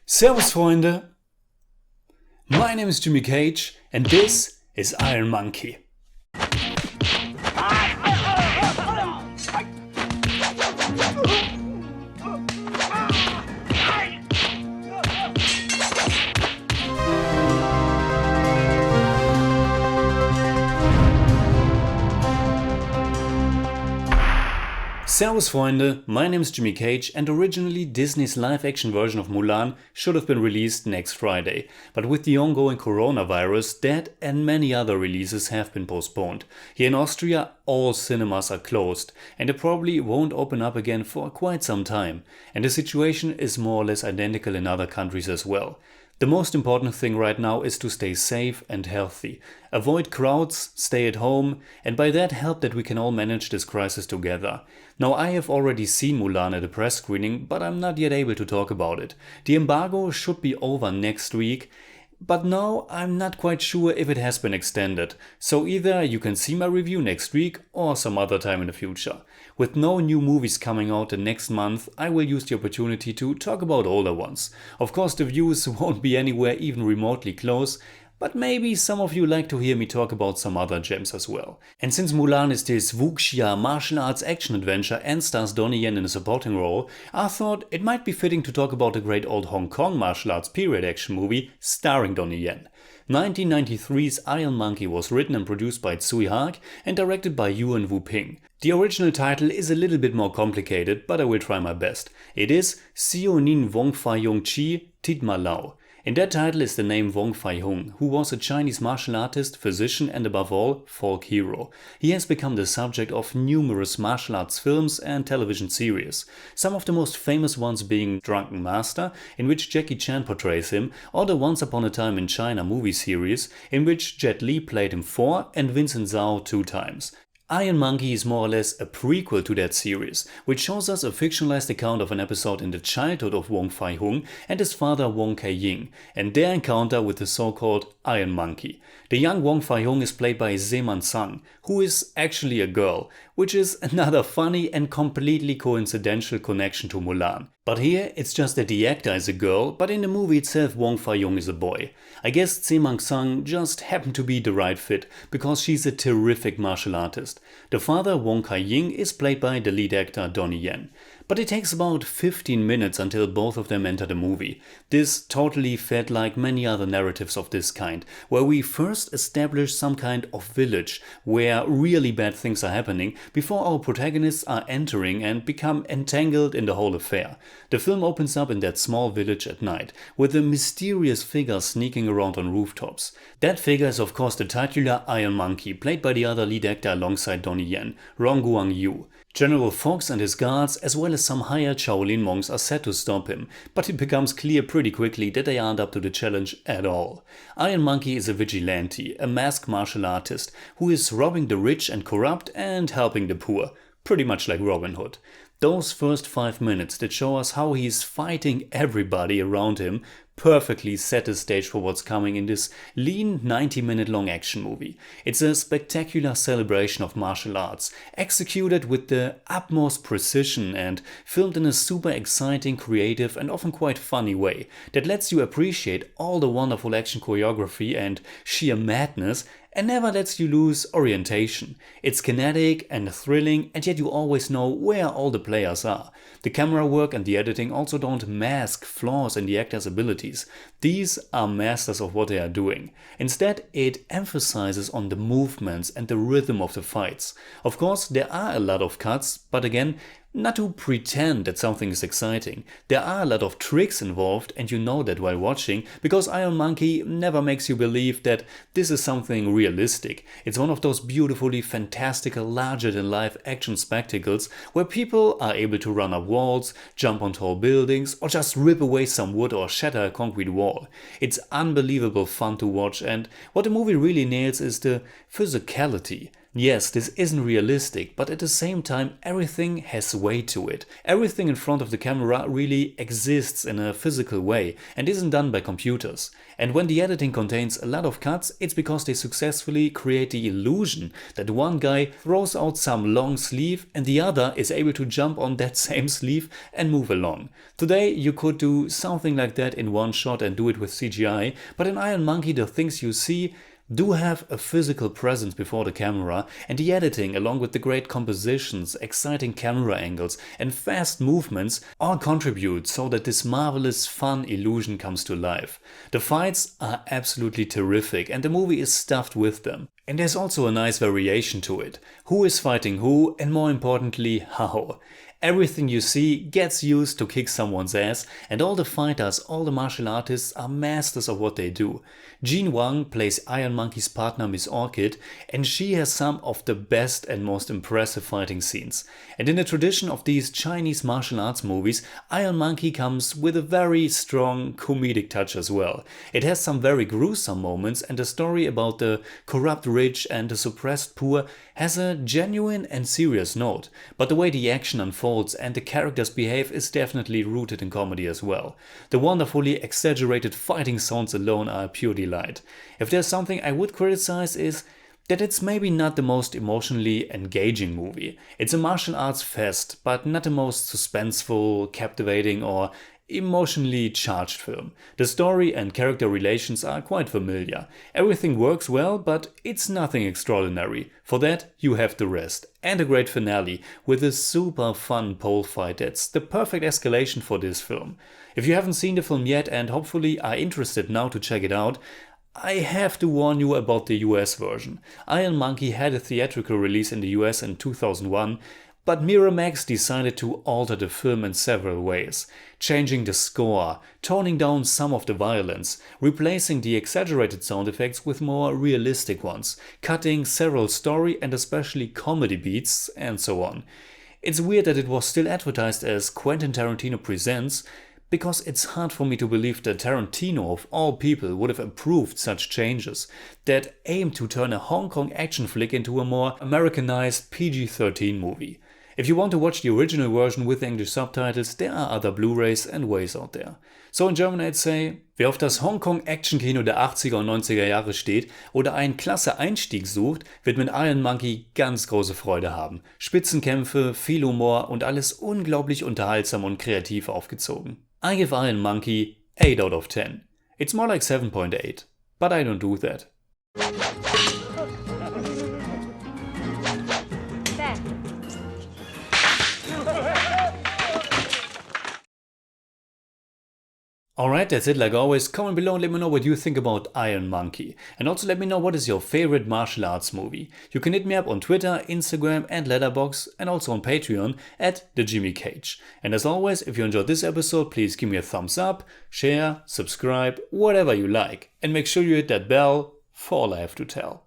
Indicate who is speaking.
Speaker 1: Servus Freunde, my name is Jimmy Cage and this is Iron Monkey. Servus Freunde, my name is Jimmy Cage and originally Disney's live-action version of Mulan should have been released next Friday, but with the ongoing coronavirus, that and many other releases have been postponed. Here in Austria, all cinemas are closed and it probably won't open up again for quite some time, and the situation is more or less identical in other countries as well. The most important thing right now is to stay safe and healthy. Avoid crowds, stay at home, and by that help that we can all manage this crisis together. Now I have already seen Mulan at a press screening, but I'm not yet able to talk about it. The embargo should be over next week, but now I'm not quite sure if it has been extended. So either you can see my review next week or some other time in the future. With no new movies coming out the next month, I will use the opportunity to talk about older ones. Of course the views won't be anywhere even remotely close, but maybe some of you like to hear me talk about some other gems as well. And since Mulan is this wuxia martial arts action adventure and stars Donnie Yen in a supporting role, I thought it might be fitting to talk about the great old Hong Kong martial arts period action movie starring Donnie Yen. 1993's Iron Monkey was written and produced by Tsui Hark and directed by Yuen Ping. The original title is a little bit more complicated, but I will try my best. It is Siu nin Wong Fei Tit Ma Lao. In that title is the name Wong Fei, who was a Chinese martial artist, physician and above all, folk hero. He has become the subject of numerous martial arts films and television series. Some of the most famous ones being Drunken Master, in which Jackie Chan portrays him, or the Once Upon a Time in China movie series, in which Jet Li played him 4 and Vincent Zhao 2 times. Iron Monkey is more or less a prequel to that series, which shows us a fictionalized account of an episode in the childhood of Wong Fei and his father Wong Kai-ying, and their encounter with the so-called Iron Monkey. The young Wong Fei is played by Zeman Sang, who is actually a girl, which is another funny and completely coincidental connection to Mulan. But here it's just that the actor is a girl, but in the movie itself Wong Fei is a boy. I guess Zeman Sang just happened to be the right fit, because she's a terrific martial artist. The father Wong Kai-ying is played by the lead actor Donnie Yen. But it takes about 15 minutes until both of them enter the movie. This totally felt like many other narratives of this kind, where we first establish some kind of village where really bad things are happening before our protagonists are entering and become entangled in the whole affair. The film opens up in that small village at night, with a mysterious figure sneaking around on rooftops. That figure is of course the titular Iron Monkey, played by the other lead actor alongside Donnie Yen, Rong Guang-yu. General Fox and his guards, as well as some hired Shaolin monks, are set to stop him, but it becomes clear pretty quickly that they aren't up to the challenge at all. Iron Monkey is a vigilante, a masked martial artist, who is robbing the rich and corrupt and helping the poor, pretty much like Robin Hood. Those first 5 minutes that show us how he's fighting everybody around him perfectly set the stage for what's coming in this lean 90-minute long action movie. It's a spectacular celebration of martial arts, executed with the utmost precision and filmed in a super exciting, creative and often quite funny way that lets you appreciate all the wonderful action choreography and sheer madness and never lets you lose orientation. It's kinetic and thrilling, and yet you always know where all the players are. The camera work and the editing also don't mask flaws in the actors' abilities. These are masters of what they are doing. Instead, it emphasizes on the movements and the rhythm of the fights. Of course, there are a lot of cuts, but again, not to pretend that something is exciting. There are a lot of tricks involved, and you know that while watching, because Iron Monkey never makes you believe that this is something realistic. It's one of those beautifully fantastical, larger-than-life action spectacles where people are able to run up walls, jump on tall buildings, or just rip away some wood or shatter a concrete wall. It's unbelievable fun to watch, and what the movie really nails is the physicality. Yes, this isn't realistic, but at the same time everything has weight to it. Everything in front of the camera really exists in a physical way and isn't done by computers. And when the editing contains a lot of cuts, it's because they successfully create the illusion that one guy throws out some long sleeve and the other is able to jump on that same sleeve and move along. Today you could do something like that in one shot and do it with CGI, but in Iron Monkey the things you see do have a physical presence before the camera, and the editing along with the great compositions, exciting camera angles and fast movements all contribute so that this marvelous fun illusion comes to life. The fights are absolutely terrific and the movie is stuffed with them. And there's also a nice variation to it. Who is fighting who, and more importantly, how. Everything you see gets used to kick someone's ass, and all the fighters, all the martial artists are masters of what they do. Nin Wong plays Iron Monkey's partner Miss Orchid, and she has some of the best and most impressive fighting scenes. And in the tradition of these Chinese martial arts movies, Iron Monkey comes with a very strong comedic touch as well. It has some very gruesome moments, and the story about the corrupt rich and the suppressed poor has a genuine and serious note, but the way the action unfolds and the characters behave is definitely rooted in comedy as well. The wonderfully exaggerated fighting sounds alone are a pure delight. If there's something I would criticize is that it's maybe not the most emotionally engaging movie. It's a martial arts fest, but not the most suspenseful, captivating or emotionally charged film. The story and character relations are quite familiar. Everything works well, but it's nothing extraordinary. For that, you have the rest. And a great finale with a super fun pole fight that's the perfect escalation for this film. If you haven't seen the film yet and hopefully are interested now to check it out, I have to warn you about the US version. Iron Monkey had a theatrical release in the US in 2001, but Miramax decided to alter the film in several ways, changing the score, toning down some of the violence, replacing the exaggerated sound effects with more realistic ones, cutting several story and especially comedy beats, and so on. It's weird that it was still advertised as Quentin Tarantino Presents, because it's hard for me to believe that Tarantino of all people would have approved such changes that aim to turn a Hong Kong action flick into a more Americanized PG-13 movie. If you want to watch the original version with English subtitles, there are other Blu-rays and ways out there. So in German I'd say, wer auf das Hong Kong Action Kino der 80er und 90er Jahre steht oder einen klasse Einstieg sucht, wird mit Iron Monkey ganz große Freude haben. Spitzen Kämpfe, viel Humor und alles unglaublich unterhaltsam und kreativ aufgezogen. I give Iron Monkey 8 out of 10. It's more like 7.8, but I don't do that. Alright, that's it like always. Comment below and let me know what you think about Iron Monkey. And also let me know what is your favorite martial arts movie. You can hit me up on Twitter, Instagram and Letterboxd, and also on Patreon at TheJimmyCage. And as always, if you enjoyed this episode, please give me a thumbs up, share, subscribe, whatever you like. And make sure you hit that bell for all I have to tell.